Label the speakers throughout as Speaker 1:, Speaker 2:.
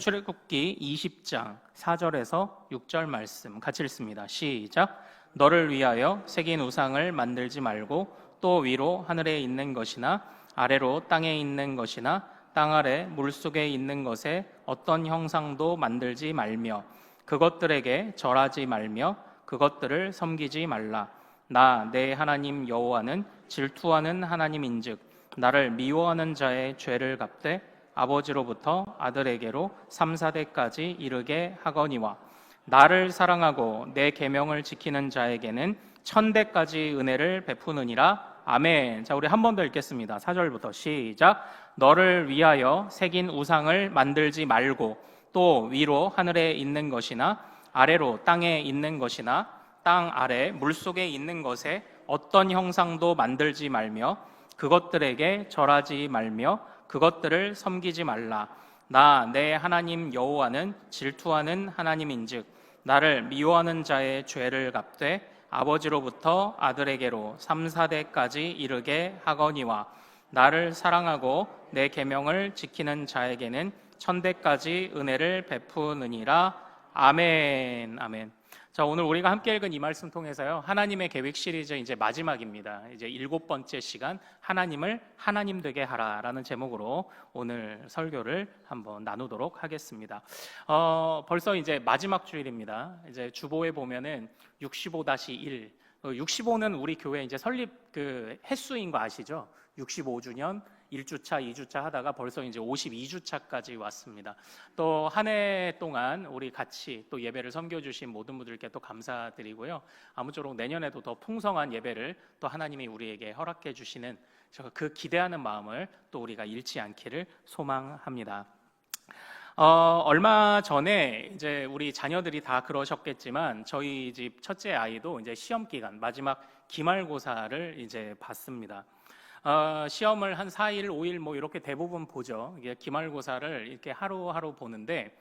Speaker 1: 출애굽기 20장 4절에서 6절 말씀 같이 읽습니다. 시작. 너를 위하여 새긴 우상을 만들지 말고 또 위로 하늘에 있는 것이나 아래로 땅에 있는 것이나 땅 아래 물속에 있는 것에 어떤 형상도 만들지 말며 그것들에게 절하지 말며 그것들을 섬기지 말라. 나 내 하나님 여호와는 질투하는 하나님인즉 나를 미워하는 자의 죄를 갚되 아버지로부터 아들에게로 3, 4대까지 이르게 하거니와 나를 사랑하고 내 계명을 지키는 자에게는 1000대까지 은혜를 베푸느니라. 아멘. 자, 우리 한 번 더 읽겠습니다. 4절부터 시작. 너를 위하여 새긴 우상을 만들지 말고 또 위로 하늘에 있는 것이나 아래로 땅에 있는 것이나 땅 아래 물속에 있는 것에 어떤 형상도 만들지 말며 그것들에게 절하지 말며 그것들을 섬기지 말라. 나 내 하나님 여호와는 질투하는 하나님인즉 나를 미워하는 자의 죄를 갚되 아버지로부터 아들에게로 3, 4대까지 이르게 하거니와 나를 사랑하고 내 계명을 지키는 자에게는 1000대까지 은혜를 베푸느니라. 아멘. 아멘. 자, 오늘 우리가 함께 읽은 이 말씀 통해서요, 하나님의 계획 시리즈 이제 마지막입니다. 이제 7번째 시간, 하나님을 하나님 되게 하라라는 제목으로 오늘 설교를 한번 나누도록 하겠습니다. 벌써 이제 마지막 주일입니다. 이제 주보에 보면은 65-1, 65는 우리 교회 이제 설립 그 횟수인 거 아시죠? 65주년 1주차, 2주차 하다가 벌써 이제 52주차까지 왔습니다. 또 한 해 동안 우리 같이 또 예배를 섬겨주신 모든 분들께 또 감사드리고요. 아무쪼록 내년에도 더 풍성한 예배를 또 하나님이 우리에게 허락해 주시는 그 기대하는 마음을 또 우리가 잃지 않기를 소망합니다. 얼마 전에 이제 우리 자녀들이 다 그러셨겠지만 저희 집 첫째 아이도 이제 시험 기간 마지막 기말고사를 이제 봤습니다. 시험을 한 4일, 5일 뭐 이렇게 대부분 보죠. 이게 기말고사를 이렇게 하루하루 보는데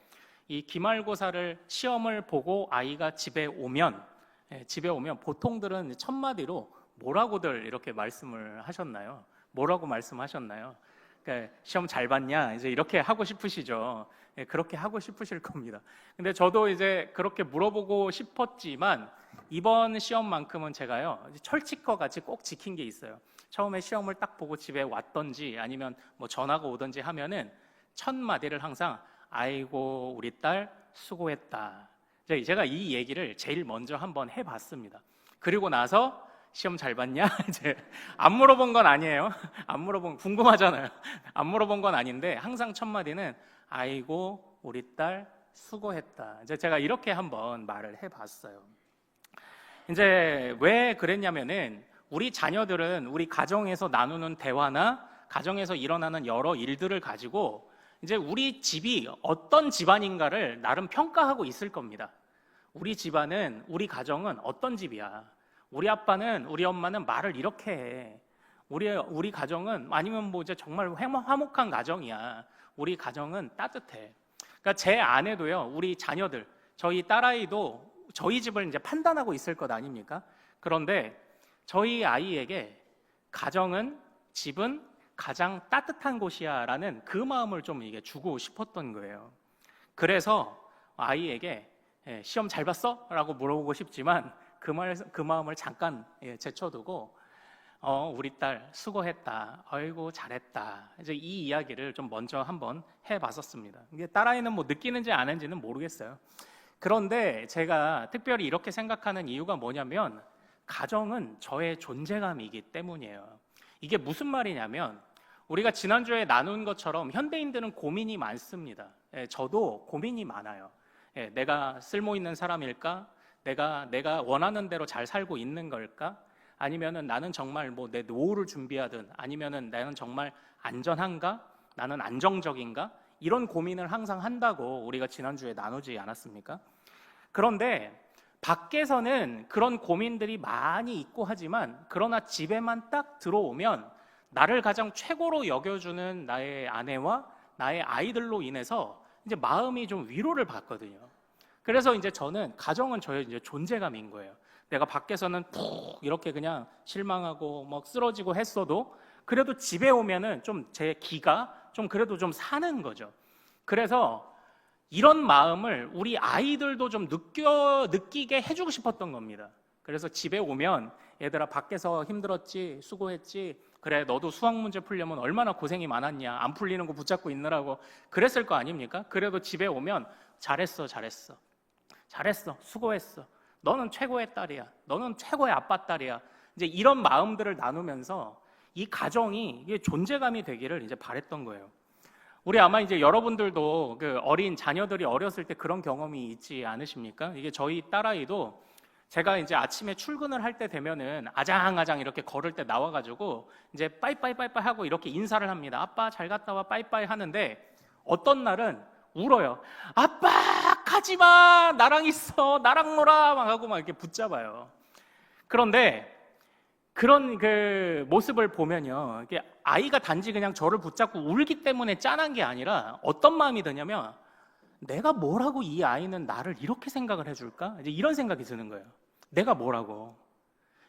Speaker 1: 이 기말고사를 시험을 보고 아이가 집에 오면 보통들은 첫 마디로 뭐라고들 이렇게 말씀을 하셨나요? 뭐라고 말씀하셨나요? 그러니까 시험 잘 봤냐? 이제 이렇게 하고 싶으시죠. 그렇게 하고 싶으실 겁니다. 근데 저도 이제 그렇게 물어보고 싶었지만 이번 시험만큼은 제가요 철칙과 같이 꼭 지킨 게 있어요. 처음에 시험을 딱 보고 집에 왔던지 아니면 뭐 전화가 오던지 하면은 첫 마디를 항상 아이고 우리 딸 수고했다. 제가 이 얘기를 제일 먼저 한번 해봤습니다. 그리고 나서 시험 잘 봤냐? 이제 안 물어본 건 아니에요. 안 물어본 궁금하잖아요. 안 물어본 건 아닌데 항상 첫 마디는 아이고 우리 딸 수고했다. 이제 제가 이렇게 한번 말을 해봤어요. 이제 왜 그랬냐면은 우리 자녀들은 우리 가정에서 나누는 대화나 가정에서 일어나는 여러 일들을 가지고 이제 우리 집이 어떤 집안인가를 나름 평가하고 있을 겁니다. 우리 집안은, 우리 가정은 어떤 집이야? 우리 아빠는, 우리 엄마는 말을 이렇게 해. 우리 가정은 아니면 뭐 이제 정말 화목한 가정이야. 우리 가정은 따뜻해. 그러니까 제 아내도요, 우리 자녀들, 저희 딸아이도 저희 집을 이제 판단하고 있을 것 아닙니까? 그런데 저희 아이에게 가정은, 집은 가장 따뜻한 곳이야 라는 그 마음을 좀 이게 주고 싶었던 거예요. 그래서 아이에게 시험 잘 봤어? 라고 물어보고 싶지만 그 마음을 잠깐 제쳐두고 우리 딸 수고했다. 아이고 잘했다. 이제 이 이야기를 좀 먼저 한번 해봤었습니다. 이게 딸아이는 뭐 느끼는지 아는지는 모르겠어요. 그런데 제가 특별히 이렇게 생각하는 이유가 뭐냐면 가정은 저의 존재감이기 때문이에요. 이게 무슨 말이냐면 우리가 지난주에 나눈 것처럼 현대인들은 고민이 많습니다. 저도 고민이 많아요. 내가 쓸모 있는 사람일까? 내가 원하는 대로 잘 살고 있는 걸까? 아니면은 나는 정말 뭐 내 노후를 준비하든 아니면은 나는 정말 안전한가? 나는 안정적인가? 이런 고민을 항상 한다고 우리가 지난주에 나누지 않았습니까? 그런데 밖에서는 그런 고민들이 많이 있고 하지만 그러나 집에만 딱 들어오면 나를 가장 최고로 여겨주는 나의 아내와 나의 아이들로 인해서 이제 마음이 좀 위로를 받거든요. 그래서 이제 저는 가정은 저의 이제 존재감인 거예요. 내가 밖에서는 푹 이렇게 그냥 실망하고 막 쓰러지고 했어도 그래도 집에 오면은 좀 제 기가 좀 그래도 좀 사는 거죠. 그래서 이런 마음을 우리 아이들도 좀 느끼게 해주고 싶었던 겁니다. 그래서 집에 오면 얘들아 밖에서 힘들었지, 수고했지, 그래 너도 수학 문제 풀려면 얼마나 고생이 많았냐, 안 풀리는 거 붙잡고 있느라고 그랬을 거 아닙니까? 그래도 집에 오면 잘했어, 수고했어, 너는 최고의 딸이야, 너는 최고의 아빠 딸이야, 이제 이런 마음들을 나누면서 이 가정이 이게 존재감이 되기를 이제 바랬던 거예요. 우리 아마 이제 여러분들도 그 어린 자녀들이 어렸을 때 그런 경험이 있지 않으십니까? 이게 저희 딸아이도 제가 이제 아침에 출근을 할 때 되면은 아장아장 이렇게 걸을 때 나와가지고 이제 빠이빠이 하고 이렇게 인사를 합니다. 아빠 잘 갔다 와 빠이빠이 하는데 어떤 날은 울어요. 아빠 가지 마, 나랑 있어, 나랑 놀아 막 하고 막 이렇게 붙잡아요. 그런데 그런 그 모습을 보면요, 이게 아이가 단지 그냥 저를 붙잡고 울기 때문에 짠한 게 아니라 어떤 마음이 드냐면 내가 뭐라고 이 아이는 나를 이렇게 생각을 해줄까? 이제 이런 생각이 드는 거예요. 내가 뭐라고,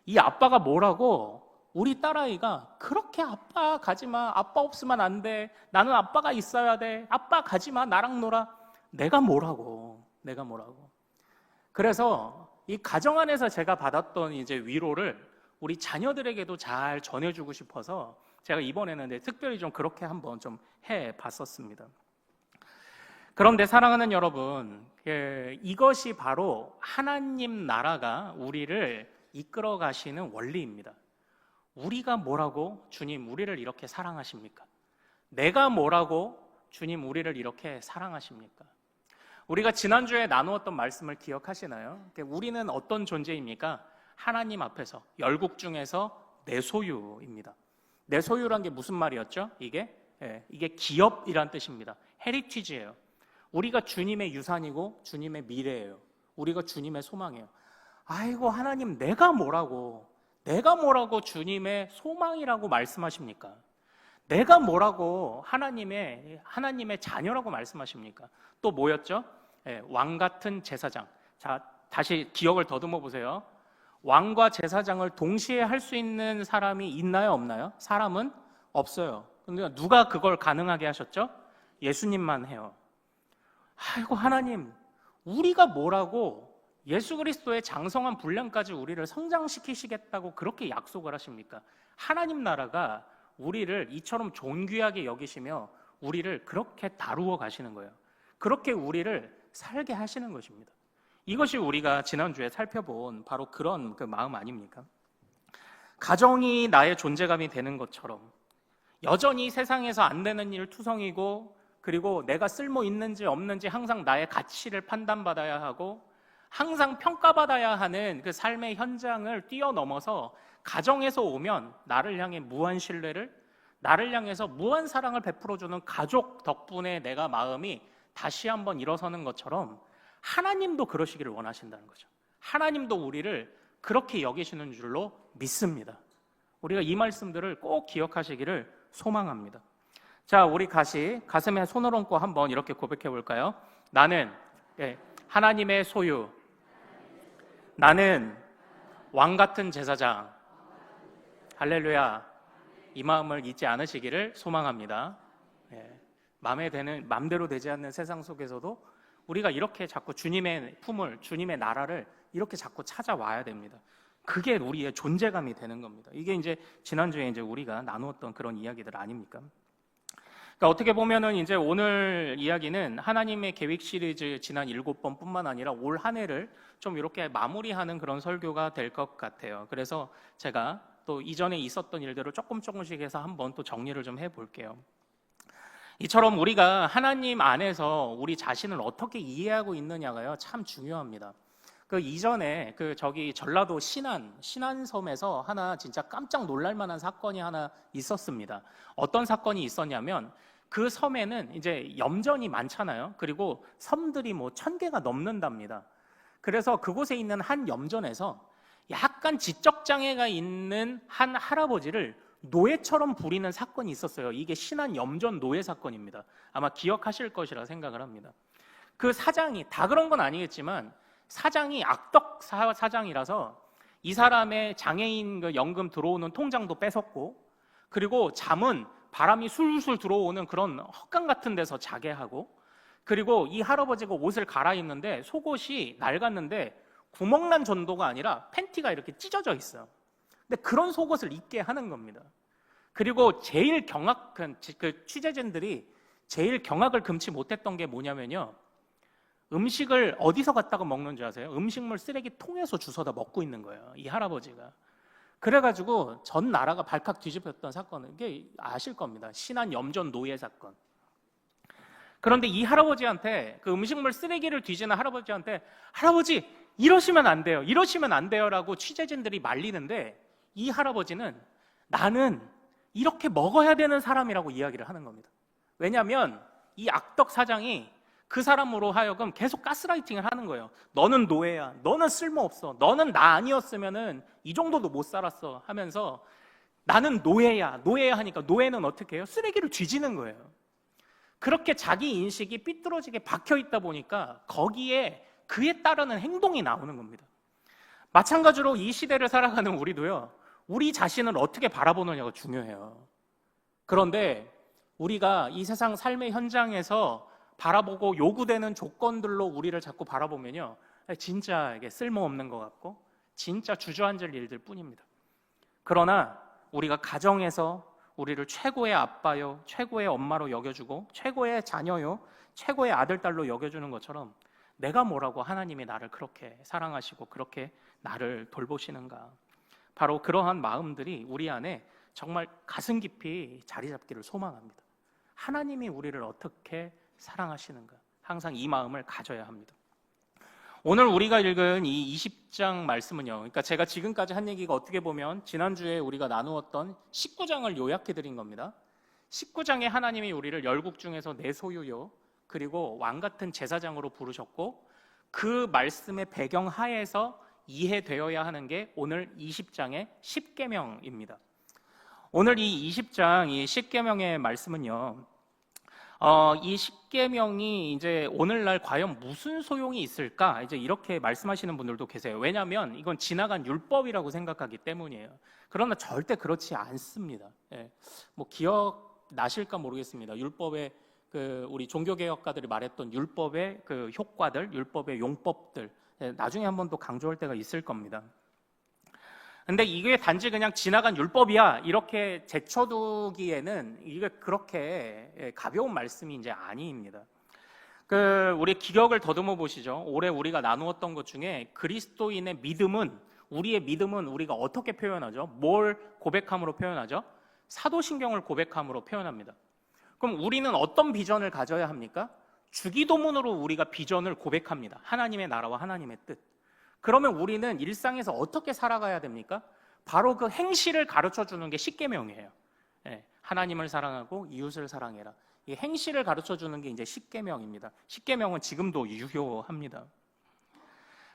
Speaker 1: 이 아빠가 뭐라고 우리 딸아이가 그렇게 아빠 가지마, 아빠 없으면 안 돼, 나는 아빠가 있어야 돼, 아빠 가지마, 나랑 놀아. 내가 뭐라고. 그래서 이 가정 안에서 제가 받았던 이제 위로를 우리 자녀들에게도 잘 전해주고 싶어서 제가 이번에는 이제 특별히 좀 그렇게 한번 좀 해봤었습니다. 그런데 사랑하는 여러분, 이것이 바로 하나님 나라가 우리를 이끌어 가시는 원리입니다. 우리가 뭐라고 주님 우리를 이렇게 사랑하십니까? 내가 뭐라고 주님 우리를 이렇게 사랑하십니까? 우리가 지난주에 나누었던 말씀을 기억하시나요? 우리는 어떤 존재입니까? 하나님 앞에서, 열국 중에서 내 소유입니다. 내 소유란 게 무슨 말이었죠? 이게 기업이란 뜻입니다. 헤리티지예요. 우리가 주님의 유산이고 주님의 미래예요. 우리가 주님의 소망이에요. 아이고 하나님, 내가 뭐라고 주님의 소망이라고 말씀하십니까? 내가 뭐라고 하나님의 자녀라고 말씀하십니까? 또 뭐였죠? 왕 같은 제사장. 자, 다시 기억을 더듬어 보세요. 왕과 제사장을 동시에 할 수 있는 사람이 있나요, 없나요? 사람은 없어요. 근데 누가 그걸 가능하게 하셨죠? 예수님만 해요. 아이고 하나님, 우리가 뭐라고 예수 그리스도의 장성한 분량까지 우리를 성장시키시겠다고 그렇게 약속을 하십니까? 하나님 나라가 우리를 이처럼 존귀하게 여기시며 우리를 그렇게 다루어 가시는 거예요. 그렇게 우리를 살게 하시는 것입니다. 이것이 우리가 지난주에 살펴본 바로 그런 그 마음 아닙니까? 가정이 나의 존재감이 되는 것처럼 여전히 세상에서 안 되는 일 투성이고, 그리고 내가 쓸모 있는지 없는지 항상 나의 가치를 판단받아야 하고 항상 평가받아야 하는 그 삶의 현장을 뛰어넘어서 가정에서 오면 나를 향해 무한 신뢰를, 나를 향해서 무한 사랑을 베풀어주는 가족 덕분에 내가 마음이 다시 한번 일어서는 것처럼 하나님도 그러시기를 원하신다는 거죠. 하나님도 우리를 그렇게 여기시는 줄로 믿습니다. 우리가 이 말씀들을 꼭 기억하시기를 소망합니다. 자, 우리 가슴에 손을 얹고 한번 이렇게 고백해 볼까요? 나는 하나님의 소유, 나는 왕 같은 제사장. 할렐루야. 이 마음을 잊지 않으시기를 소망합니다. 마음대로 되지 않는 세상 속에서도 우리가 이렇게 자꾸 주님의 품을, 주님의 나라를 이렇게 자꾸 찾아와야 됩니다. 그게 우리의 존재감이 되는 겁니다. 이게 이제 지난주에 이제 우리가 나누었던 그런 이야기들 아닙니까? 그러니까 어떻게 보면은 이제 오늘 이야기는 하나님의 계획 시리즈 지난 7번뿐만 아니라 올 한 해를 좀 이렇게 마무리하는 그런 설교가 될 것 같아요. 그래서 제가 또 이전에 있었던 일들을 조금씩 해서 한번 또 정리를 좀 해볼게요. 이처럼 우리가 하나님 안에서 우리 자신을 어떻게 이해하고 있느냐가요, 참 중요합니다. 그 이전에 저기 전라도 신안섬에서 하나 진짜 깜짝 놀랄 만한 사건이 하나 있었습니다. 어떤 사건이 있었냐면 그 섬에는 이제 염전이 많잖아요. 그리고 섬들이 뭐 1000개가 넘는답니다. 그래서 그곳에 있는 한 염전에서 약간 지적 장애가 있는 한 할아버지를 노예처럼 부리는 사건이 있었어요. 이게 신안 염전 노예 사건입니다. 아마 기억하실 것이라 생각을 합니다. 그 사장이, 다 그런 건 아니겠지만 사장이 악덕 사장이라서 이 사람의 장애인 그 연금 들어오는 통장도 뺏었고, 그리고 잠은 바람이 술술 들어오는 그런 헛강 같은 데서 자게 하고, 그리고 이 할아버지가 옷을 갈아입는데 속옷이 낡았는데 구멍난 정도가 아니라 팬티가 이렇게 찢어져 있어요. 근데 그런 속옷을 입게 하는 겁니다. 그리고 제일 경악한 그 취재진들이 제일 경악을 금치 못했던 게 뭐냐면요, 음식을 어디서 갖다가 먹는 줄 아세요? 음식물 쓰레기통에서 주워다 먹고 있는 거예요, 이 할아버지가. 그래가지고 전 나라가 발칵 뒤집혔던 사건은, 이게 아실 겁니다. 신안 염전 노예 사건. 그런데 이 할아버지한테, 그 음식물 쓰레기를 뒤지는 할아버지한테, 할아버지 이러시면 안 돼요, 이러시면 안 돼요라고 취재진들이 말리는데, 이 할아버지는 나는 이렇게 먹어야 되는 사람이라고 이야기를 하는 겁니다. 왜냐하면 이 악덕 사장이 그 사람으로 하여금 계속 가스라이팅을 하는 거예요. 너는 노예야, 너는 쓸모없어, 너는 나 아니었으면은 이 정도도 못 살았어 하면서, 나는 노예야, 노예야 하니까 노예는 어떻게 해요? 쓰레기를 뒤지는 거예요. 그렇게 자기 인식이 삐뚤어지게 박혀 있다 보니까 거기에 그에 따르는 행동이 나오는 겁니다. 마찬가지로 이 시대를 살아가는 우리도요, 우리 자신을 어떻게 바라보느냐가 중요해요. 그런데 우리가 이 세상 삶의 현장에서 바라보고 요구되는 조건들로 우리를 자꾸 바라보면요, 진짜 이게 쓸모없는 것 같고 진짜 주저앉을 일들 뿐입니다. 그러나 우리가 가정에서 우리를 최고의 아빠요, 최고의 엄마로 여겨주고 최고의 자녀요, 최고의 아들, 딸로 여겨주는 것처럼, 내가 뭐라고 하나님이 나를 그렇게 사랑하시고 그렇게 나를 돌보시는가. 바로 그러한 마음들이 우리 안에 정말 가슴 깊이 자리 잡기를 소망합니다. 하나님이 우리를 어떻게 사랑하시는가, 항상 이 마음을 가져야 합니다. 오늘 우리가 읽은 이 20장 말씀은요, 그러니까 제가 지금까지 한 얘기가 어떻게 보면 지난주에 우리가 나누었던 19장을 요약해 드린 겁니다. 19장에 하나님이 우리를 열국 중에서 내 소유요, 그리고 왕 같은 제사장으로 부르셨고, 그 말씀의 배경 하에서 이해되어야 하는 게 오늘 20장의 10계명입니다. 오늘 이 20장 이 10계명의 말씀은요, 이 10계명이 이제 오늘날 과연 무슨 소용이 있을까, 이제 이렇게 말씀하시는 분들도 계세요. 왜냐하면 이건 지나간 율법이라고 생각하기 때문이에요. 그러나 절대 그렇지 않습니다. 예. 뭐 기억 나실까 모르겠습니다. 율법의 우리 종교개혁가들이 말했던 율법의 그 효과들, 율법의 용법들, 나중에 한번 또 강조할 때가 있을 겁니다. 근데 이게 단지 그냥 지나간 율법이야 이렇게 제쳐두기에는 이게 그렇게 가벼운 말씀이 이제 아닙니다. 우리 기억을 더듬어 보시죠. 올해 우리가 나누었던 것 중에 그리스도인의 믿음은, 우리의 믿음은 우리가 어떻게 표현하죠? 뭘 고백함으로 표현하죠? 사도신경을 고백함으로 표현합니다. 그럼 우리는 어떤 비전을 가져야 합니까? 주기도문으로 우리가 비전을 고백합니다. 하나님의 나라와 하나님의 뜻. 그러면 우리는 일상에서 어떻게 살아가야 됩니까? 바로 그 행실을 가르쳐주는 게 10계명이에요. 하나님을 사랑하고 이웃을 사랑해라. 이 행실을 가르쳐주는 게 이제 10계명입니다. 10계명은 지금도 유효합니다.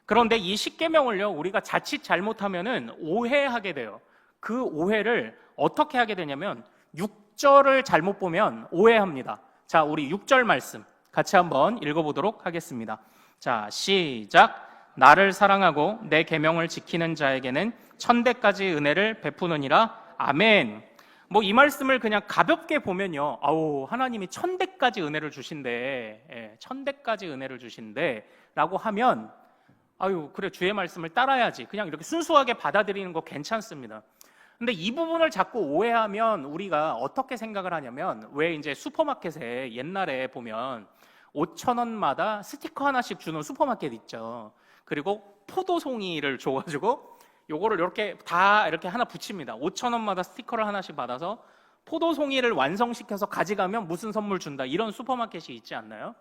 Speaker 1: 그런데 이 10계명을요, 우리가 자칫 잘못하면은 오해하게 돼요. 그 오해를 어떻게 하게 되냐면 6절을 잘못 보면 오해합니다. 자, 우리 6절 말씀 같이 한번 읽어보도록 하겠습니다. 자, 시작. 나를 사랑하고 내 계명을 지키는 자에게는 1000대까지 은혜를 베푸느니라. 아멘. 뭐 이 말씀을 그냥 가볍게 보면요, 아우 하나님이 1000대까지 은혜를 주신대, 1000대까지 은혜를 주신대 라고 하면, 아유 그래 주의 말씀을 따라야지, 그냥 이렇게 순수하게 받아들이는 거 괜찮습니다. 근데 이 부분을 자꾸 오해하면 우리가 어떻게 생각을 하냐면, 왜 이제 슈퍼마켓에 옛날에 보면 5,000원마다 스티커 하나씩 주는 슈퍼마켓 있죠. 그리고 포도송이를 줘가지고 요거를 이렇게 다 이렇게 하나 붙입니다. 5,000원마다 스티커를 하나씩 받아서 포도송이를 완성시켜서 가져가면 무슨 선물 준다, 이런 슈퍼마켓이 있지 않나요?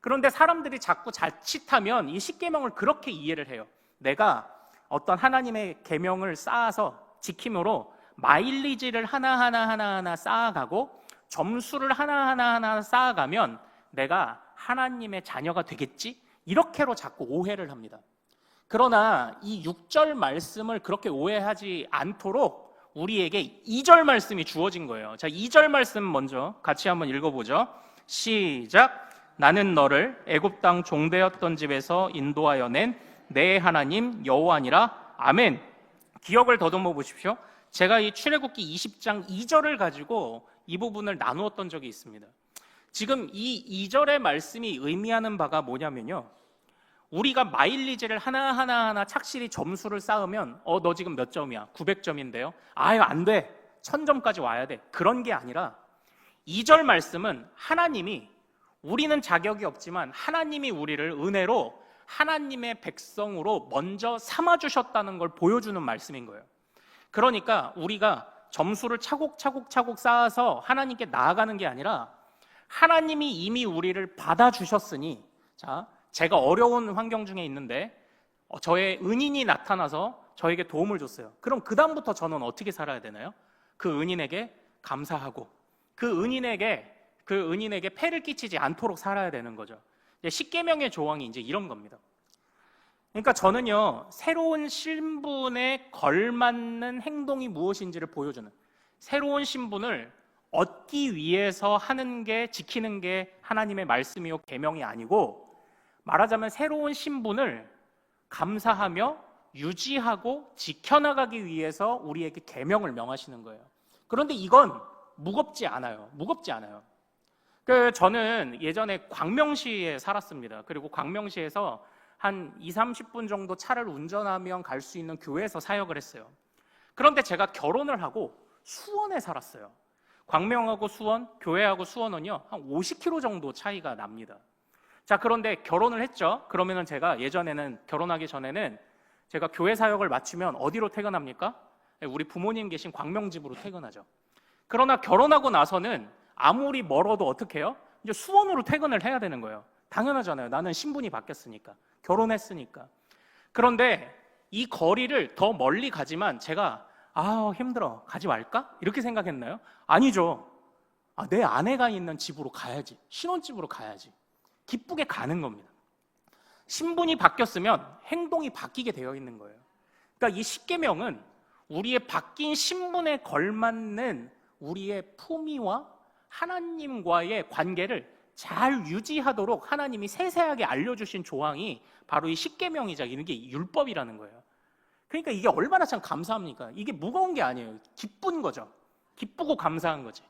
Speaker 1: 그런데 사람들이 자꾸 자칫하면 이 10계명을 그렇게 이해를 해요. 내가 어떤 하나님의 계명을 쌓아서 지킴으로 마일리지를 하나하나 쌓아가고 점수를 하나하나 쌓아가면 내가 하나님의 자녀가 되겠지? 이렇게로 자꾸 오해를 합니다. 그러나 이 6절 말씀을 그렇게 오해하지 않도록 우리에게 2절 말씀이 주어진 거예요. 자, 2절 말씀 먼저 같이 한번 읽어보죠. 시작. 나는 너를 애굽 땅 종되었던 집에서 인도하여 낸 내 하나님 여호와니라. 아멘. 기억을 더듬어 보십시오. 제가 이 출애굽기 20장 2절을 가지고 이 부분을 나누었던 적이 있습니다. 지금 이 2절의 말씀이 의미하는 바가 뭐냐면요, 우리가 마일리지를 하나하나 착실히 점수를 쌓으면 너 지금 몇 점이야? 900점인데요? 아유, 안 돼. 1000점까지 와야 돼. 그런 게 아니라 2절 말씀은 하나님이, 우리는 자격이 없지만 하나님이 우리를 은혜로 하나님의 백성으로 먼저 삼아주셨다는 걸 보여주는 말씀인 거예요. 그러니까 우리가 점수를 차곡차곡 쌓아서 하나님께 나아가는 게 아니라 하나님이 이미 우리를 받아주셨으니, 자, 제가 어려운 환경 중에 있는데 저의 은인이 나타나서 저에게 도움을 줬어요. 그럼 그 다음부터 저는 어떻게 살아야 되나요? 그 은인에게 감사하고 그 은인에게 폐를 끼치지 않도록 살아야 되는 거죠. 십계명의 조항이 이제 이런 겁니다. 그러니까 저는요, 새로운 신분에 걸맞는 행동이 무엇인지를 보여주는, 새로운 신분을 얻기 위해서 하는 게, 지키는 게 하나님의 말씀이요 계명이 아니고, 말하자면 새로운 신분을 감사하며 유지하고 지켜나가기 위해서 우리에게 계명을 명하시는 거예요. 그런데 이건 무겁지 않아요. 저는 예전에 광명시에 살았습니다. 그리고 광명시에서 한 20-30분 정도 차를 운전하면 갈 수 있는 교회에서 사역을 했어요. 그런데 제가 결혼을 하고 수원에 살았어요. 광명하고 수원, 교회하고 수원은요, 한 50km 정도 차이가 납니다. 자, 그런데 결혼을 했죠. 그러면은 제가 예전에는, 결혼하기 전에는 제가 교회 사역을 마치면 어디로 퇴근합니까? 우리 부모님 계신 광명집으로 퇴근하죠. 그러나 결혼하고 나서는 아무리 멀어도 어떻게 해요? 이제 수원으로 퇴근을 해야 되는 거예요. 당연하잖아요. 나는 신분이 바뀌었으니까, 결혼했으니까. 그런데 이 거리를 더 멀리 가지만 제가 힘들어, 가지 말까? 이렇게 생각했나요? 아니죠. 내 아내가 있는 집으로 가야지, 신혼집으로 가야지, 기쁘게 가는 겁니다. 신분이 바뀌었으면 행동이 바뀌게 되어 있는 거예요. 그러니까 이 십계명은 우리의 바뀐 신분에 걸맞는 우리의 품위와 하나님과의 관계를 잘 유지하도록 하나님이 세세하게 알려주신 조항이 바로 이 십계명이자 이게 율법이라는 거예요. 그러니까 이게 얼마나 참 감사합니까? 이게 무거운 게 아니에요. 기쁜 거죠. 기쁘고 감사한 거지.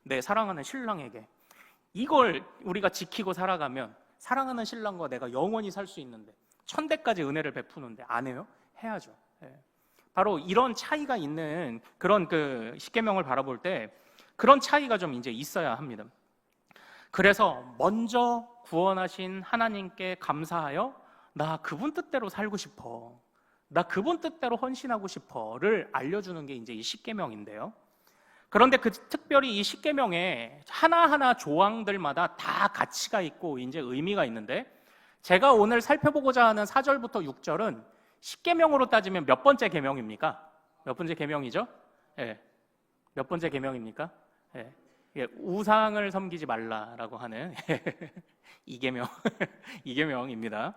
Speaker 1: 내 사랑하는 신랑에게 이걸 우리가 지키고 살아가면 사랑하는 신랑과 내가 영원히 살 수 있는데, 천대까지 은혜를 베푸는데 안 해요? 해야죠. 바로 이런 차이가 있는 그런 그 십계명을 바라볼 때 그런 차이가 좀 이제 있어야 합니다. 그래서 먼저 구원하신 하나님께 감사하여 나 그분 뜻대로 살고 싶어, 나 그분 뜻대로 헌신하고 싶어를 알려주는 게 이제 이 십계명인데요. 그런데 특별히 이 십계명에 하나하나 조항들마다 다 가치가 있고 이제 의미가 있는데, 제가 오늘 살펴보고자 하는 4절부터 6절은 십계명으로 따지면 몇 번째 계명입니까? 몇 번째 계명이죠? 몇 번째 계명입니까? 우상을 섬기지 말라라고 하는 이계명입니다.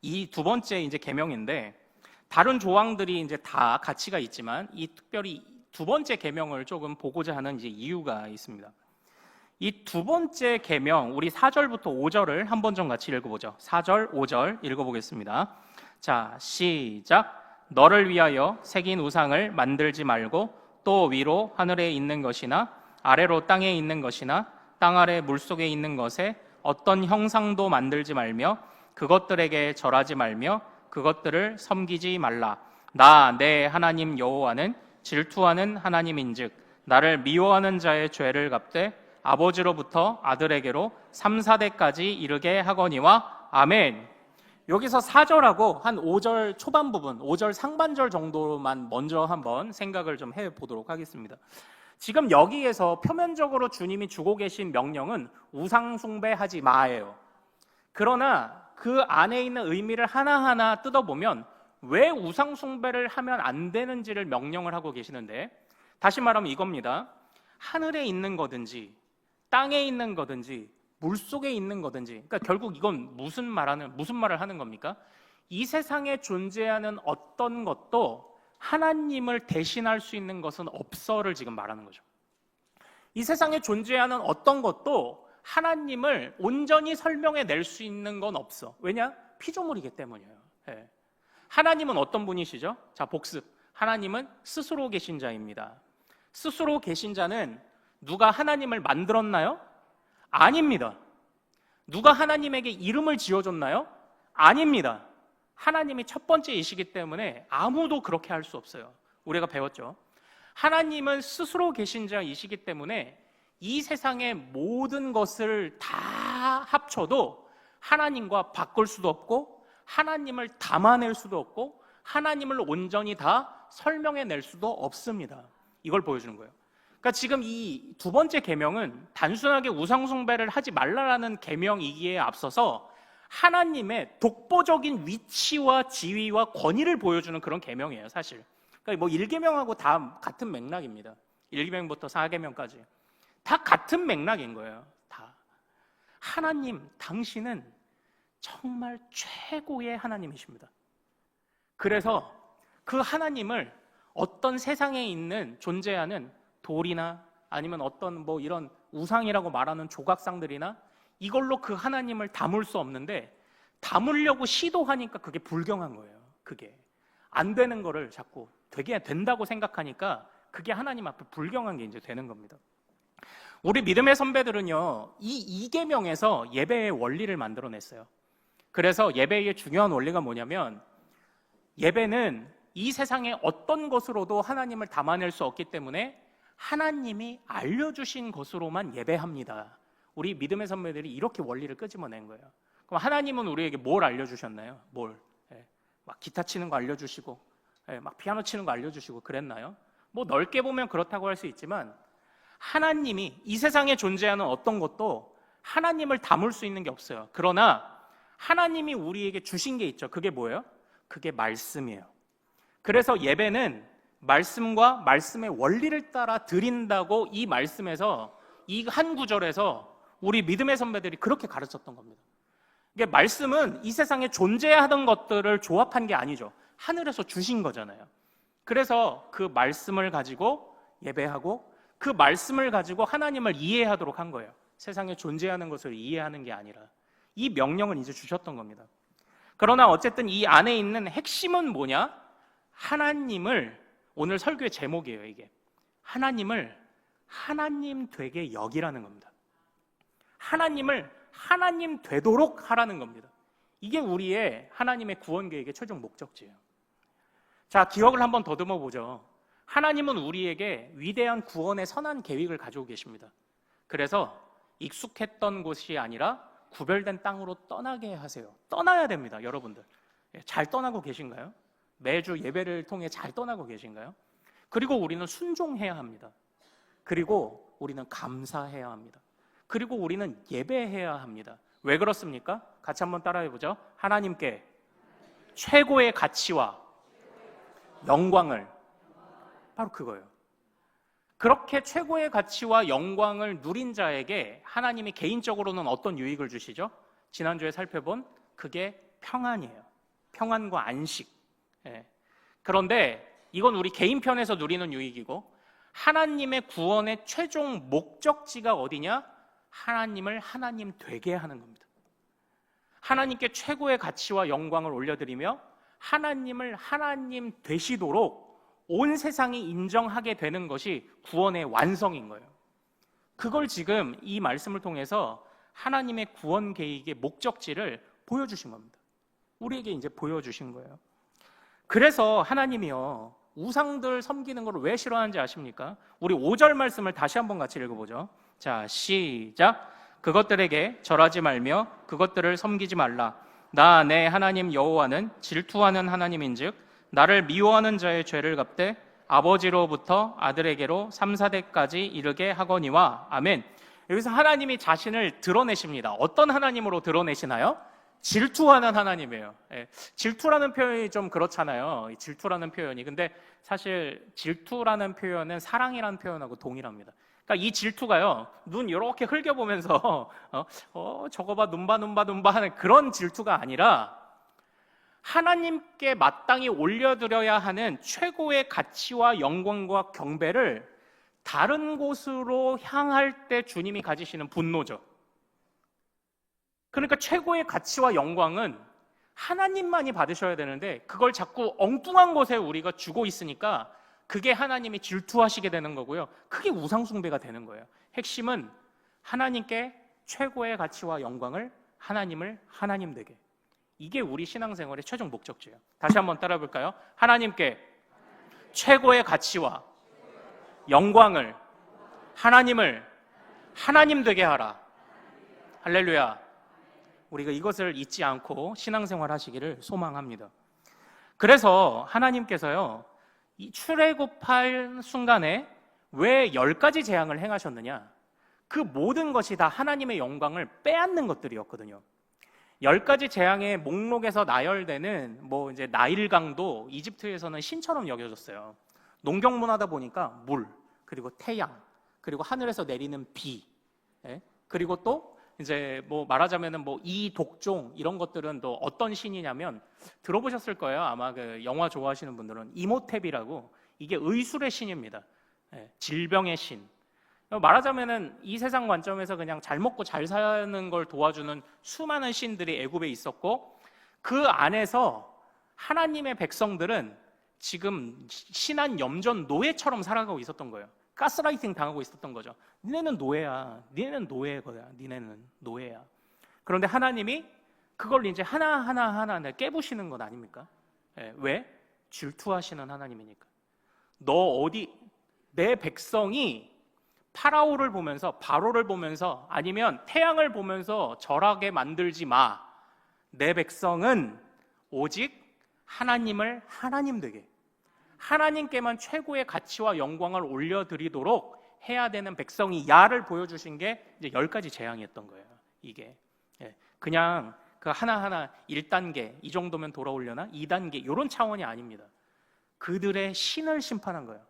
Speaker 1: 이 두 번째 이제 계명인데, 다른 조항들이 이제 다 가치가 있지만 이 특별히 두 번째 계명을 조금 보고자 하는 이제 이유가 있습니다. 이 두 번째 계명, 우리 4절부터 5절을 한번 좀 같이 읽어보죠. 4절, 5절 읽어보겠습니다. 자, 시작. 너를 위하여 새긴 우상을 만들지 말고 또 위로 하늘에 있는 것이나 아래로 땅에 있는 것이나 땅 아래 물속에 있는 것에 어떤 형상도 만들지 말며 그것들에게 절하지 말며 그것들을 섬기지 말라. 나 내 하나님 여호와는 질투하는 하나님인즉 나를 미워하는 자의 죄를 갚되 아버지로부터 아들에게로 3-4대까지 이르게 하거니와. 아멘. 여기서 4절하고 한 5절 초반 부분, 5절 상반절 정도만 먼저 한번 생각을 좀 해보도록 하겠습니다. 지금 여기에서 표면적으로 주님이 주고 계신 명령은 우상 숭배하지 마예요. 그러나 그 안에 있는 의미를 하나하나 뜯어보면 왜 우상 숭배를 하면 안 되는지를 명령을 하고 계시는데, 다시 말하면 이겁니다. 하늘에 있는 거든지 땅에 있는 거든지 물속에 있는 거든지, 그러니까 결국 이건 무슨 말을 하는 겁니까? 이 세상에 존재하는 어떤 것도 하나님을 대신할 수 있는 것은 없어를 지금 말하는 거죠. 이 세상에 존재하는 어떤 것도 하나님을 온전히 설명해 낼 수 있는 건 없어. 왜냐? 피조물이기 때문이에요. 하나님은 어떤 분이시죠? 자, 복습. 하나님은 스스로 계신 자입니다. 스스로 계신 자는 누가 하나님을 만들었나요? 아닙니다. 누가 하나님에게 이름을 지어줬나요? 아닙니다. 하나님이 첫 번째이시기 때문에 아무도 그렇게 할 수 없어요. 우리가 배웠죠. 하나님은 스스로 계신 자이시기 때문에 이 세상의 모든 것을 다 합쳐도 하나님과 바꿀 수도 없고 하나님을 담아낼 수도 없고 하나님을 온전히 다 설명해낼 수도 없습니다. 이걸 보여주는 거예요. 그러니까 지금 이 두 번째 계명은 단순하게 우상숭배를 하지 말라라는 계명이기에 앞서서 하나님의 독보적인 위치와 지위와 권위를 보여주는 그런 계명이에요, 사실. 그러니까 뭐 1계명하고 다 같은 맥락입니다. 1계명부터 4계명까지 다 같은 맥락인 거예요. 다. 하나님, 당신은 정말 최고의 하나님이십니다. 그래서 그 하나님을 어떤 세상에 있는 존재하는 돌이나 아니면 어떤 뭐 이런 우상이라고 말하는 조각상들이나 이걸로 그 하나님을 담을 수 없는데 담으려고 시도하니까 그게 불경한 거예요. 그게 안 되는 거를 자꾸 되게 된다고 생각하니까 그게 하나님 앞에 불경한 게 이제 되는 겁니다. 우리 믿음의 선배들은요, 이 2계명에서 예배의 원리를 만들어냈어요. 그래서 예배의 중요한 원리가 뭐냐면 예배는 이 세상의 어떤 것으로도 하나님을 담아낼 수 없기 때문에 하나님이 알려주신 것으로만 예배합니다. 우리 믿음의 선배들이 이렇게 원리를 끄집어낸 거예요. 그럼 하나님은 우리에게 뭘 알려주셨나요? 뭘? 막 기타 치는 거 알려주시고 막 피아노 치는 거 알려주시고 그랬나요? 뭐 넓게 보면 그렇다고 할 수 있지만 하나님이 이 세상에 존재하는 어떤 것도 하나님을 담을 수 있는 게 없어요. 그러나 하나님이 우리에게 주신 게 있죠. 그게 뭐예요? 그게 말씀이에요. 그래서 예배는 말씀과 말씀의 원리를 따라 드린다고 이 말씀에서 이 한 구절에서 우리 믿음의 선배들이 그렇게 가르쳤던 겁니다. 이게 말씀은 이 세상에 존재하던 것들을 조합한 게 아니죠. 하늘에서 주신 거잖아요. 그래서 그 말씀을 가지고 예배하고 그 말씀을 가지고 하나님을 이해하도록 한 거예요. 세상에 존재하는 것을 이해하는 게 아니라 이 명령을 이제 주셨던 겁니다. 그러나 어쨌든 이 안에 있는 핵심은 뭐냐? 하나님을, 오늘 설교의 제목이에요, 이게. 하나님을 하나님 되게 여기라는 겁니다. 하나님을 하나님 되도록 하라는 겁니다. 이게 우리의 하나님의 구원 계획의 최종 목적지예요. 자, 기억을 한번 더듬어 보죠. 하나님은 우리에게 위대한 구원의 선한 계획을 가지고 계십니다. 그래서 익숙했던 곳이 아니라 구별된 땅으로 떠나게 하세요. 떠나야 됩니다, 여러분들. 잘 떠나고 계신가요? 매주 예배를 통해 잘 떠나고 계신가요? 그리고 우리는 순종해야 합니다. 그리고 우리는 감사해야 합니다. 그리고 우리는 예배해야 합니다. 왜 그렇습니까? 같이 한번 따라해보죠. 하나님께 최고의 가치와 영광을, 바로 그거예요. 그렇게 최고의 가치와 영광을 누린 자에게 하나님이 개인적으로는 어떤 유익을 주시죠? 지난주에 살펴본 그게 평안이에요. 평안과 안식. 그런데 이건 우리 개인 편에서 누리는 유익이고 하나님의 구원의 최종 목적지가 어디냐? 하나님을 하나님 되게 하는 겁니다. 하나님께 최고의 가치와 영광을 올려드리며 하나님을 하나님 되시도록 온 세상이 인정하게 되는 것이 구원의 완성인 거예요. 그걸 지금 이 말씀을 통해서 하나님의 구원 계획의 목적지를 보여주신 겁니다. 우리에게 이제 보여주신 거예요. 그래서 하나님이요, 우상들 섬기는 걸 왜 싫어하는지 아십니까? 우리 5절 말씀을 다시 한번 같이 읽어보죠. 자, 시작. 그것들에게 절하지 말며 그것들을 섬기지 말라. 나 내 하나님 여호와는 질투하는 하나님인즉 나를 미워하는 자의 죄를 갚되 아버지로부터 아들에게로 3, 4대까지 이르게 하거니와. 아멘. 여기서 하나님이 자신을 드러내십니다. 어떤 하나님으로 드러내시나요? 질투하는 하나님이에요. 질투라는 표현이 좀 그렇잖아요. 질투라는 표현이. 근데 사실 질투라는 표현은 사랑이라는 표현하고 동일합니다. 그러니까 이 질투가요, 눈 이렇게 흘겨보면서 저거 봐, 눈 봐 하는 그런 질투가 아니라 하나님께 마땅히 올려드려야 하는 최고의 가치와 영광과 경배를 다른 곳으로 향할 때 주님이 가지시는 분노죠. 그러니까 최고의 가치와 영광은 하나님만이 받으셔야 되는데 그걸 자꾸 엉뚱한 곳에 우리가 주고 있으니까 그게 하나님이 질투하시게 되는 거고요. 그게 우상숭배가 되는 거예요. 핵심은 하나님께 최고의 가치와 영광을 하나님을 하나님 되게. 이게 우리 신앙생활의 최종 목적지예요. 다시 한번 따라 볼까요? 하나님께 최고의 가치와 영광을 하나님을 하나님 되게 하라. 할렐루야. 우리가 이것을 잊지 않고 신앙생활 하시기를 소망합니다. 그래서 하나님께서요, 이 출애굽할 순간에 왜 10가지 재앙을 행하셨느냐? 그 모든 것이 다 하나님의 영광을 빼앗는 것들이었거든요. 10가지 재앙의 목록에서 나열되는 이제 나일강도 이집트에서는 신처럼 여겨졌어요. 농경 문화다 보니까 물, 그리고 태양, 그리고 하늘에서 내리는 비, 그리고 또 이제 말하자면은 이 독종 이런 것들은 또 어떤 신이냐면 들어보셨을 거예요. 아마 그 영화 좋아하시는 분들은 이모탭이라고, 이게 의술의 신입니다. 질병의 신. 말하자면은 이 세상 관점에서 그냥 잘 먹고 잘 사는 걸 도와주는 수많은 신들이 애굽에 있었고, 그 안에서 하나님의 백성들은 지금 신한 염전 노예처럼 살아가고 있었던 거예요. 가스라이팅 당하고 있었던 거죠. 니네는 노예야. 니네는 노예거야. 니네는 노예야. 그런데 하나님이 그걸 이제 하나하나 깨부시는 것 아닙니까? 왜? 질투하시는 하나님이니까. 내 백성이 파라오를 보면서, 바로를 보면서, 아니면 태양을 보면서 절하게 만들지 마. 내 백성은 오직 하나님을 하나님 되게, 하나님께만 최고의 가치와 영광을 올려드리도록 해야 되는 백성이 야를 보여주신 게 이제 10가지 재앙이었던 거예요. 이게 그냥 그 하나하나 1단계 이 정도면 돌아오려나? 2단계 이런 차원이 아닙니다. 그들의 신을 심판한 거예요.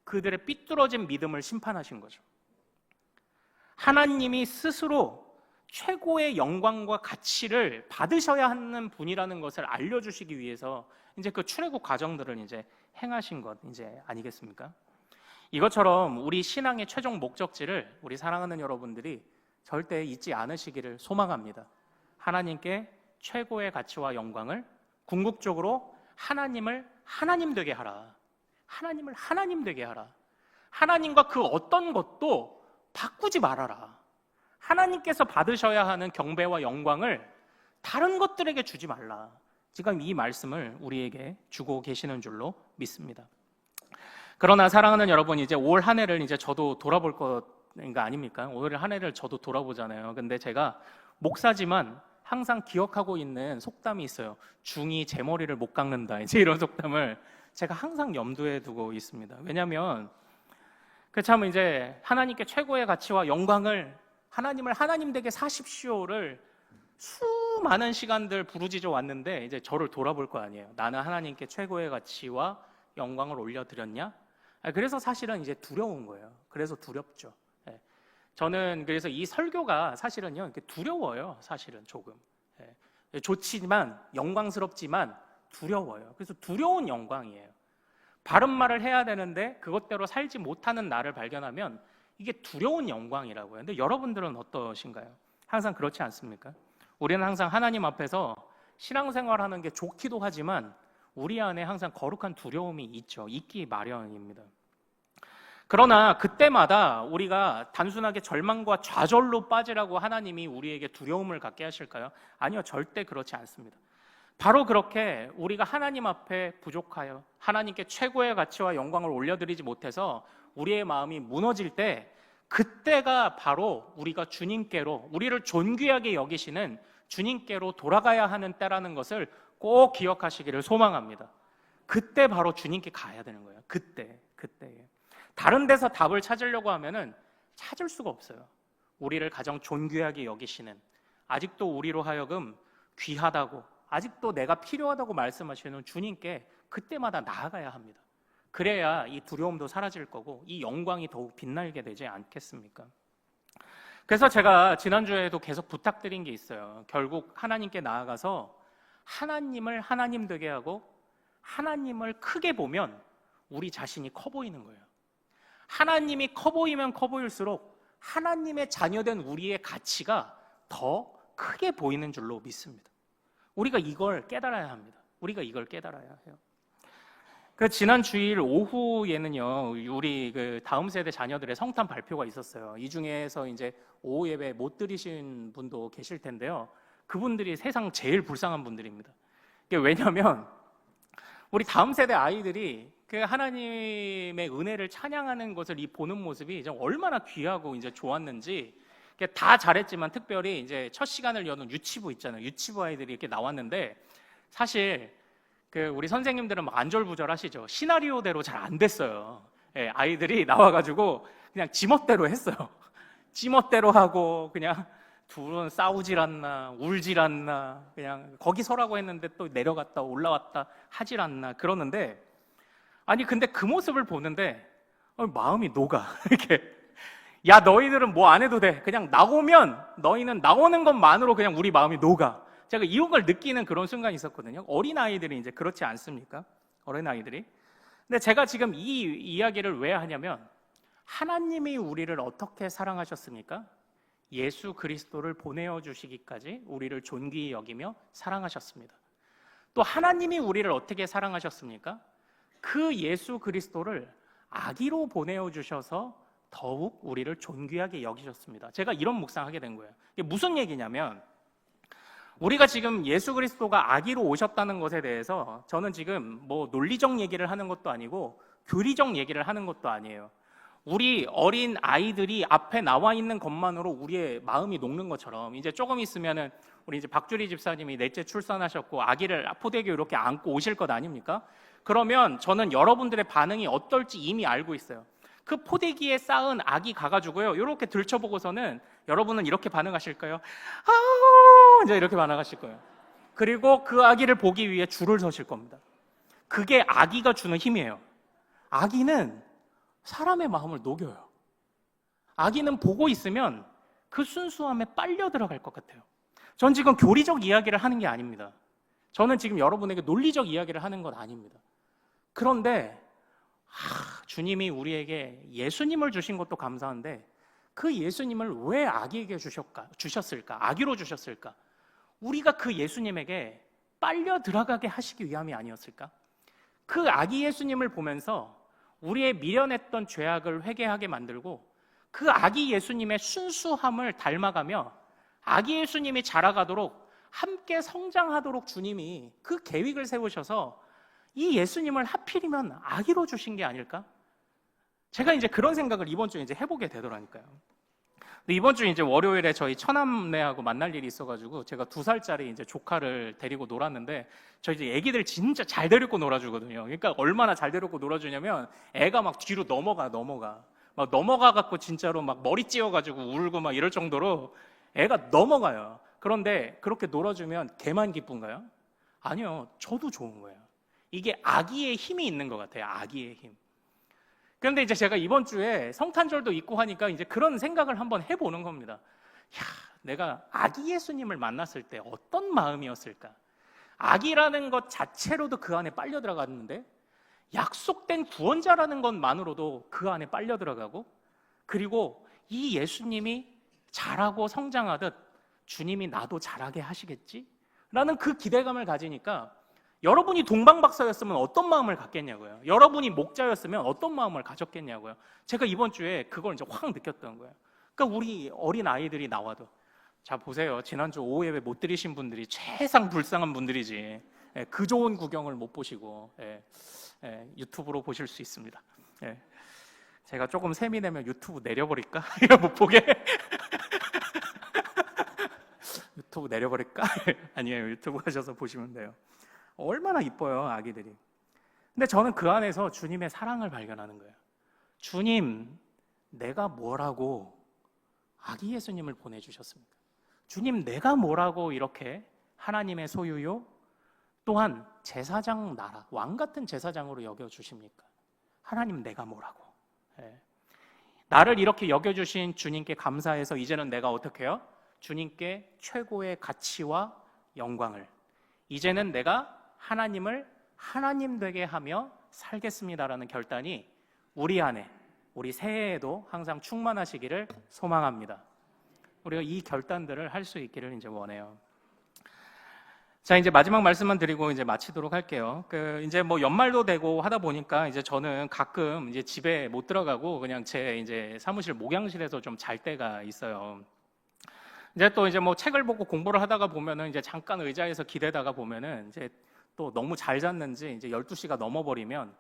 Speaker 1: 그들의 삐뚤어진 믿음을 심판하신 거죠. 하나님이 스스로 최고의 영광과 가치를 받으셔야 하는 분이라는 것을 알려주시기 위해서 이제 그 출애굽 과정들을 이제 행하신 것 이제 아니겠습니까? 이것처럼 우리 신앙의 최종 목적지를 우리 사랑하는 여러분들이 절대 잊지 않으시기를 소망합니다. 하나님께 최고의 가치와 영광을, 궁극적으로 하나님을 하나님 되게 하라. 하나님을 하나님 되게 하라. 하나님과 그 어떤 것도 바꾸지 말아라. 하나님께서 받으셔야 하는 경배와 영광을 다른 것들에게 주지 말라. 지금 이 말씀을 우리에게 주고 계시는 줄로 믿습니다. 그러나 사랑하는 여러분, 이제 올 한 해를 이제 저도 돌아볼 거 아닙니까? 올 한 해를 저도 돌아보잖아요. 근데 제가 목사지만 항상 기억하고 있는 속담이 있어요. 중이 제 머리를 못 깎는다. 이제 이런 속담을 제가 항상 염두에 두고 있습니다. 왜냐하면 참 이제 하나님께 최고의 가치와 영광을, 하나님을 하나님 되게 사십시오를 수많은 시간들 부르짖어 왔는데 이제 저를 돌아볼 거 아니에요. 나는 하나님께 최고의 가치와 영광을 올려드렸냐? 그래서 사실은 이제 두려운 거예요. 그래서 두렵죠. 저는 그래서 이 설교가 사실은요, 이렇게 두려워요. 사실은 조금 좋지만, 영광스럽지만 두려워요. 그래서 두려운 영광이에요. 바른 말을 해야 되는데 그것대로 살지 못하는 나를 발견하면 이게 두려운 영광이라고요. 근데 여러분들은 어떠신가요? 항상 그렇지 않습니까? 우리는 항상 하나님 앞에서 신앙생활하는 게 좋기도 하지만 우리 안에 항상 거룩한 두려움이 있죠. 있기 마련입니다. 그러나 그때마다 우리가 단순하게 절망과 좌절로 빠지라고 하나님이 우리에게 두려움을 갖게 하실까요? 아니요, 절대 그렇지 않습니다. 바로 그렇게 우리가 하나님 앞에 부족하여 하나님께 최고의 가치와 영광을 올려드리지 못해서 우리의 마음이 무너질 때, 그때가 바로 우리가 주님께로, 우리를 존귀하게 여기시는 주님께로 돌아가야 하는 때라는 것을 꼭 기억하시기를 소망합니다. 그때 바로 주님께 가야 되는 거예요. 그때. 다른 데서 답을 찾으려고 하면은 찾을 수가 없어요. 우리를 가장 존귀하게 여기시는, 아직도 우리로 하여금 귀하다고, 아직도 내가 필요하다고 말씀하시는 주님께 그때마다 나아가야 합니다. 그래야 이 두려움도 사라질 거고 이 영광이 더욱 빛나게 되지 않겠습니까? 그래서 제가 지난주에도 계속 부탁드린 게 있어요. 결국 하나님께 나아가서 하나님을 하나님 되게 하고 하나님을 크게 보면 우리 자신이 커 보이는 거예요. 하나님이 커 보이면 커 보일수록 하나님의 자녀된 우리의 가치가 더 크게 보이는 줄로 믿습니다. 우리가 이걸 깨달아야 합니다. 우리가 이걸 깨달아야 해요. 그 지난 주일 오후에는요, 우리 그 다음 세대 자녀들의 성탄 발표가 있었어요. 이 중에서 이제 오후 예배 못 드리신 분도 계실 텐데요. 그분들이 세상 제일 불쌍한 분들입니다. 이게 왜냐하면 우리 다음 세대 아이들이 그 하나님의 은혜를 찬양하는 것을 보는 모습이 이제 얼마나 귀하고 이제 좋았는지, 다 잘했지만 특별히 이제 첫 시간을 여는 유치부 있잖아요. 유치부 아이들이 이렇게 나왔는데, 사실 그 우리 선생님들은 막 안절부절하시죠. 시나리오대로 잘 안 됐어요. 예, 아이들이 나와가지고 그냥 지멋대로 했어요. 지멋대로 하고 그냥 둘은 싸우질 않나, 울질 않나, 그냥 거기 서라고 했는데 또 내려갔다 올라왔다 하질 않나 그러는데, 아니 근데 그 모습을 보는데 마음이 녹아. 이렇게, 야 너희들은 뭐 안 해도 돼. 그냥 나오면, 너희는 나오는 것만으로 그냥 우리 마음이 녹아. 제가 이런 걸 느끼는 그런 순간이 있었거든요. 어린아이들이 이제 그렇지 않습니까? 어린아이들이. 근데 제가 지금 이 이야기를 왜 하냐면, 하나님이 우리를 어떻게 사랑하셨습니까? 예수 그리스도를 보내어 주시기까지 우리를 존귀히 여기며 사랑하셨습니다. 또 하나님이 우리를 어떻게 사랑하셨습니까? 그 예수 그리스도를 아기로 보내어 주셔서 더욱 우리를 존귀하게 여기셨습니다. 제가 이런 묵상하게 된 거예요. 이게 무슨 얘기냐면, 우리가 지금 예수 그리스도가 아기로 오셨다는 것에 대해서 저는 지금 뭐 논리적 얘기를 하는 것도 아니고 교리적 얘기를 하는 것도 아니에요. 우리 어린 아이들이 앞에 나와 있는 것만으로 우리의 마음이 녹는 것처럼, 이제 조금 있으면은 우리 이제 박주리 집사님이 넷째 출산하셨고 아기를 포대기에 이렇게 안고 오실 것 아닙니까? 그러면 저는 여러분들의 반응이 어떨지 이미 알고 있어요. 그 포대기에 쌓은 아기 가가지고요, 이렇게 들춰보고서는 여러분은 이렇게 반응하실까요? 아우, 이제 이렇게 반응하실 거예요. 그리고 그 아기를 보기 위해 줄을 서실 겁니다. 그게 아기가 주는 힘이에요. 아기는 사람의 마음을 녹여요. 아기는 보고 있으면 그 순수함에 빨려 들어갈 것 같아요. 전 지금 교리적 이야기를 하는 게 아닙니다. 저는 지금 여러분에게 논리적 이야기를 하는 건 아닙니다. 그런데 주님이 우리에게 예수님을 주신 것도 감사한데, 그 예수님을 왜 아기에게 주셨을까? 아기로 주셨을까? 우리가 그 예수님에게 빨려 들어가게 하시기 위함이 아니었을까? 그 아기 예수님을 보면서 우리의 미련했던 죄악을 회개하게 만들고, 그 아기 예수님의 순수함을 닮아가며 아기 예수님이 자라가도록, 함께 성장하도록 주님이 그 계획을 세우셔서 이 예수님을 하필이면 아기로 주신 게 아닐까? 제가 이제 그런 생각을 이번 주에 이제 해보게 되더라니까요. 근데 이번 주 이제 월요일에 저희 처남네하고 만날 일이 있어가지고 제가 2살짜리 이제 조카를 데리고 놀았는데, 저희 이제 애기들 진짜 잘 데리고 놀아주거든요. 그러니까 얼마나 잘 데리고 놀아주냐면, 애가 막 뒤로 막 넘어가갖고 진짜로 막 머리 찧어가지고 울고 막 이럴 정도로 애가 넘어가요. 그런데 그렇게 놀아주면 걔만 기쁜가요? 아니요, 저도 좋은 거예요. 이게 아기의 힘이 있는 것 같아요. 아기의 힘. 그런데 이제 제가 이번 주에 성탄절도 있고 하니까 이제 그런 생각을 한번 해보는 겁니다. 야, 내가 아기 예수님을 만났을 때 어떤 마음이었을까? 아기라는 것 자체로도 그 안에 빨려 들어갔는데, 약속된 구원자라는 것만으로도 그 안에 빨려 들어가고, 그리고 이 예수님이 자라고 성장하듯 주님이 나도 자라게 하시겠지? 라는 그 기대감을 가지니까, 여러분이 동방박사였으면 어떤 마음을 갖겠냐고요. 여러분이 목자였으면 어떤 마음을 가졌겠냐고요. 제가 이번 주에 그걸 이제 확 느꼈던 거예요. 그러니까 우리 어린 아이들이 나와도, 자 보세요, 지난주 오후 예배 못 드리신 분들이 최상 불쌍한 분들이지. 그 좋은 구경을 못 보시고 유튜브로 보실 수 있습니다. 제가 조금 셈이 되면 유튜브 내려버릴까? 이거 못 보게. 유튜브 내려버릴까? 아니에요, 유튜브 가셔서 보시면 돼요. 얼마나 이뻐요, 아기들이. 근데 저는 그 안에서 주님의 사랑을 발견하는 거예요. 주님, 내가 뭐라고 아기 예수님을 보내주셨습니까? 주님, 내가 뭐라고 이렇게 하나님의 소유요, 또한 제사장 나라, 왕 같은 제사장으로 여겨주십니까? 하나님, 내가 뭐라고? 나를 이렇게 여겨주신 주님께 감사해서 이제는 내가 어떻게 해요? 주님께 최고의 가치와 영광을, 이제는 내가 하나님을 하나님 되게 하며 살겠습니다라는 결단이 우리 안에, 우리 새해에도 항상 충만하시기를 소망합니다. 우리가 이 결단들을 할 수 있기를 이제 원해요. 자, 이제 마지막 말씀만 드리고 이제 마치도록 할게요. 이제 뭐 연말도 되고 하다 보니까 이제 저는 가끔 이제 집에 못 들어가고 그냥 제 이제 사무실 목양실에서 좀 잘 때가 있어요. 이제 또 이제 뭐 책을 보고 공부를 하다가 보면은 이제 잠깐 의자에서 기대다가 보면은 이제 또 너무 잘 잤는지 이제 12시가 넘어버리면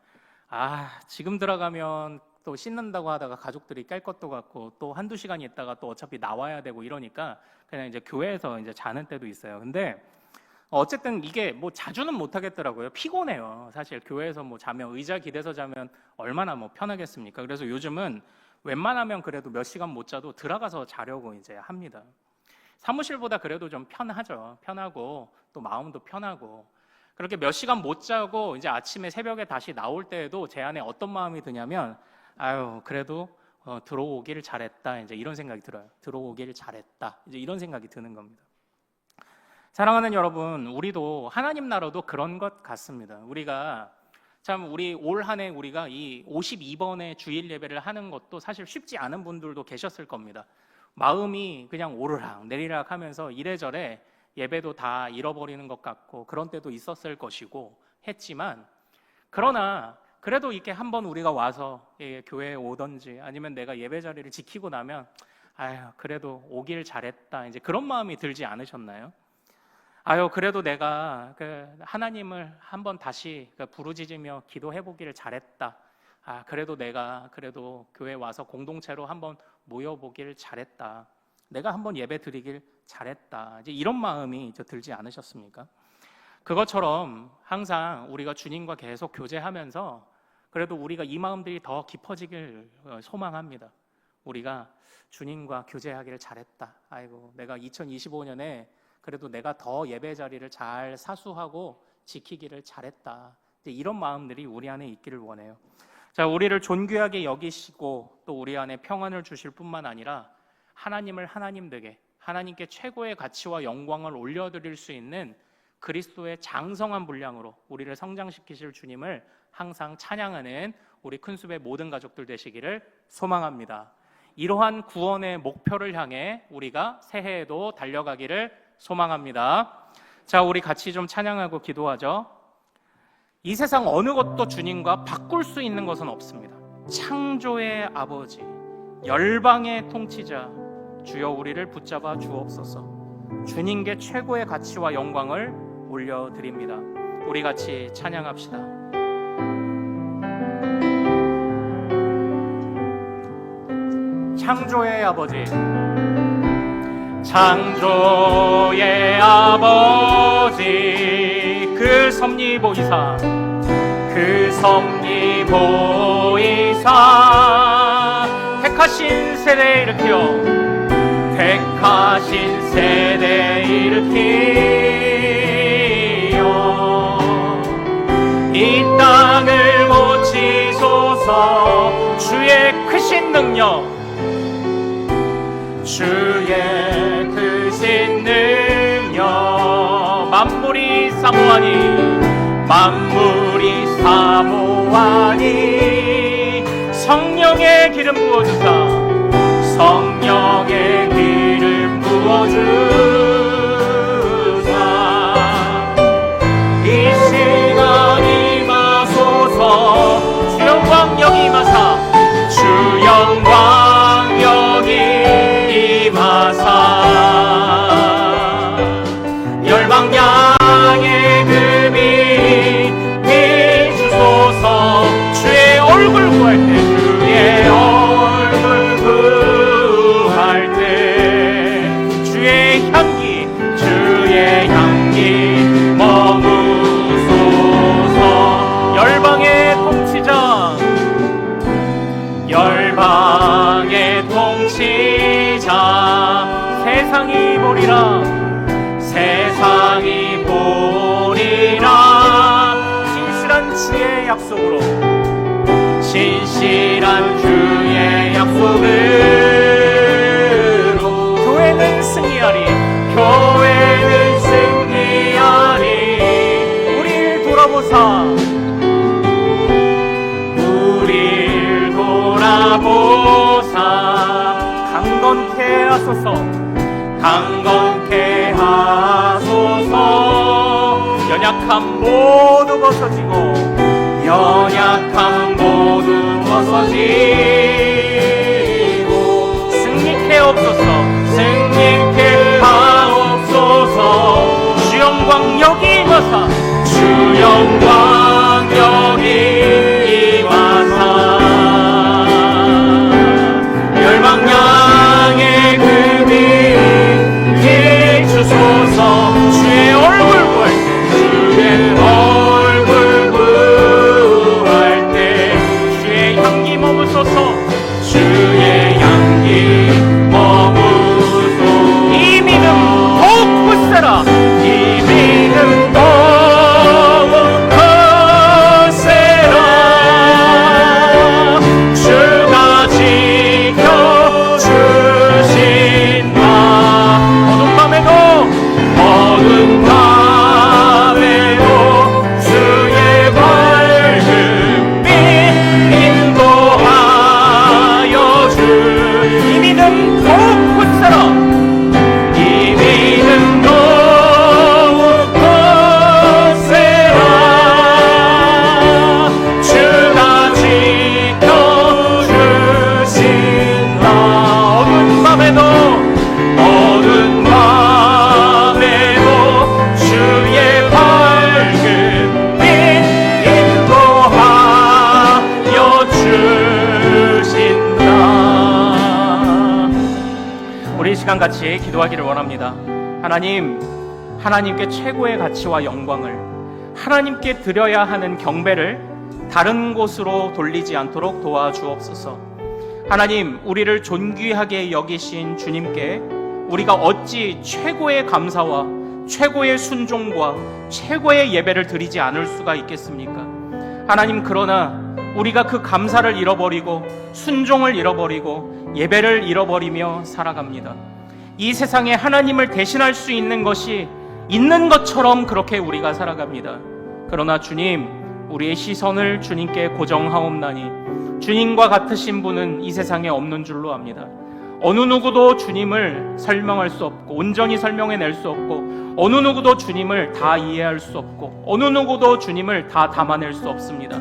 Speaker 1: 지금 들어가면 또 씻는다고 하다가 가족들이 깰 것도 같고 또 한두 시간 있다가 또 어차피 나와야 되고 이러니까 그냥 이제 교회에서 이제 자는 때도 있어요. 근데 어쨌든 이게 뭐 자주는 못 하겠더라고요. 피곤해요. 사실 교회에서 뭐 자면 의자 기대서 자면 얼마나 뭐 편하겠습니까? 그래서 요즘은 웬만하면 그래도 몇 시간 못 자도 들어가서 자려고 이제 합니다. 사무실보다 그래도 좀 편하죠. 편하고 또 마음도 편하고 그렇게 몇 시간 못 자고 이제 아침에 새벽에 다시 나올 때에도 제 안에 어떤 마음이 드냐면 그래도 들어오길 잘했다 이제 이런 생각이 들어요. 들어오길 잘했다 이제 이런 생각이 드는 겁니다. 사랑하는 여러분, 우리도 하나님 나라도 그런 것 같습니다. 우리가 우리 올 한 해 우리가 이 52번의 주일 예배를 하는 것도 사실 쉽지 않은 분들도 계셨을 겁니다. 마음이 그냥 오르락 내리락 하면서 이래저래 예배도 다 잃어버리는 것 같고 그런 때도 있었을 것이고 했지만 그러나 그래도 이렇게 한번 우리가 와서 교회에 오든지 아니면 내가 예배 자리를 지키고 나면 그래도 오길 잘했다 이제 그런 마음이 들지 않으셨나요? 그래도 내가 하나님을 한번 다시 부르짖으며 기도해 보기를 잘했다. 그래도 내가 그래도 교회 와서 공동체로 한번 모여보길 잘했다. 내가 한번 예배 드리길 잘했다. 이제 이런 마음이 들지 않으셨습니까? 그것처럼 항상 우리가 주님과 계속 교제하면서 그래도 우리가 이 마음들이 더 깊어지길 소망합니다. 우리가 주님과 교제하기를 잘했다. 내가 2025년에 그래도 내가 더 예배 자리를 잘 사수하고 지키기를 잘했다. 이제 이런 마음들이 우리 안에 있기를 원해요. 자, 우리를 존귀하게 여기시고 또 우리 안에 평안을 주실 뿐만 아니라 하나님을 하나님 되게 하나님께 최고의 가치와 영광을 올려드릴 수 있는 그리스도의 장성한 분량으로 우리를 성장시키실 주님을 항상 찬양하는 우리 큰숲의 모든 가족들 되시기를 소망합니다. 이러한 구원의 목표를 향해 우리가 새해에도 달려가기를 소망합니다. 자, 우리 같이 좀 찬양하고 기도하죠. 이 세상 어느 것도 주님과 바꿀 수 있는 것은 없습니다. 창조의 아버지, 열방의 통치자, 주여 우리를 붙잡아 주옵소서. 주님께 최고의 가치와 영광을 올려드립니다. 우리 같이 찬양합시다. 창조의 아버지, 창조의 아버지, 그 섭리보이사, 그 섭리보이사, 택하신 세대 일으켜, 택하신 세대 일으키어 이 땅을 고치소서. 주의 크신 능력, 주의 크신 능력, 만물이 사모하니, 만물이 사모하니, 성령의 기름 부어주사, 성령의 기름 부어주사. 이 시간 임하소서. 주 영광 여기 임하사, 주 영광 여기 임하사. 열방 양의 금이 비주소서. 주의 얼굴 구할 때, 주의 얼굴 구할 때, 주의 향기, 주의 향기 머무소서. 열방의 통치자, 열방의 통치자, 세상이 보리라, 세상이 보리라. 신실한 주의 약속으로, 신실한 주의 약속으로 교회는 승리하리, 교회는 승리하리. 우리를 돌아보사, 우리를 돌아보사. 강건케 하소서, 강건케 하소서. 연약함 모두 벗어지고 연약함 모두 벗어지고 승리케 하옵소서. 승리케 하옵소서. 주 영광 여기 임하사 주 영광 여기 임하사 열방향의 금이 비추소서. 주의 얼굴 구할 때 주의 얼굴 구할 때 주의 향기 머무소서. 주의 향기 머무소서. 이 믿음 더욱 굳세라. 이 믿음 더욱 굳세라. 주가 지켜주신다. 어두운 밤에도 주의 밝은 빛 인도하여 주. 이 믿음 더욱 굳세라. 이 믿음 더욱 굳세라. 주가 지켜주신다. 어두운 밤에도 주의 밝은 빛 인도하여 주신다. 우리 이 시간 같이 기도하기를 원합니다. 하나님, 하나님께 최고의 가치와 영광을, 하나님께 드려야 하는 경배를 다른 곳으로 돌리지 않도록 도와주옵소서. 하나님, 우리를 존귀하게 여기신 주님께 우리가 어찌 최고의 감사와 최고의 순종과 최고의 예배를 드리지 않을 수가 있겠습니까? 하나님, 그러나 우리가 그 감사를 잃어버리고 순종을 잃어버리고 예배를 잃어버리며 살아갑니다. 이 세상에 하나님을 대신할 수 있는 것이 있는 것처럼 그렇게 우리가 살아갑니다. 그러나 주님, 우리의 시선을 주님께 고정하옵나니 주님과 같으신 분은 이 세상에 없는 줄로 압니다. 어느 누구도 주님을 설명할 수 없고 온전히 설명해낼 수 없고 어느 누구도 주님을 다 이해할 수 없고 어느 누구도 주님을 다 담아낼 수 없습니다.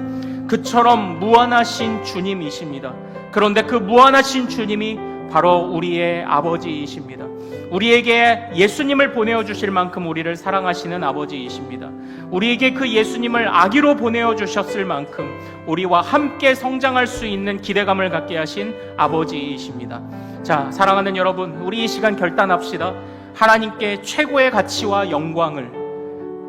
Speaker 1: 그처럼 무한하신 주님이십니다. 그런데 그 무한하신 주님이 바로 우리의 아버지이십니다. 우리에게 예수님을 보내어 주실 만큼 우리를 사랑하시는 아버지이십니다. 우리에게 그 예수님을 아기로 보내어 주셨을 만큼 우리와 함께 성장할 수 있는 기대감을 갖게 하신 아버지이십니다. 자, 사랑하는 여러분, 우리 이 시간 결단합시다. 하나님께 최고의 가치와 영광을,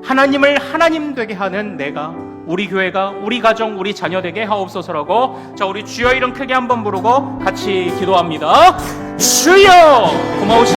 Speaker 1: 하나님을 하나님 되게 하는 내가, 우리 교회가, 우리 가정, 우리 자녀 되게 하옵소서라고, 자, 우리 주여 이름 크게 한번 부르고 같이 기도합니다. 주여! 고마우신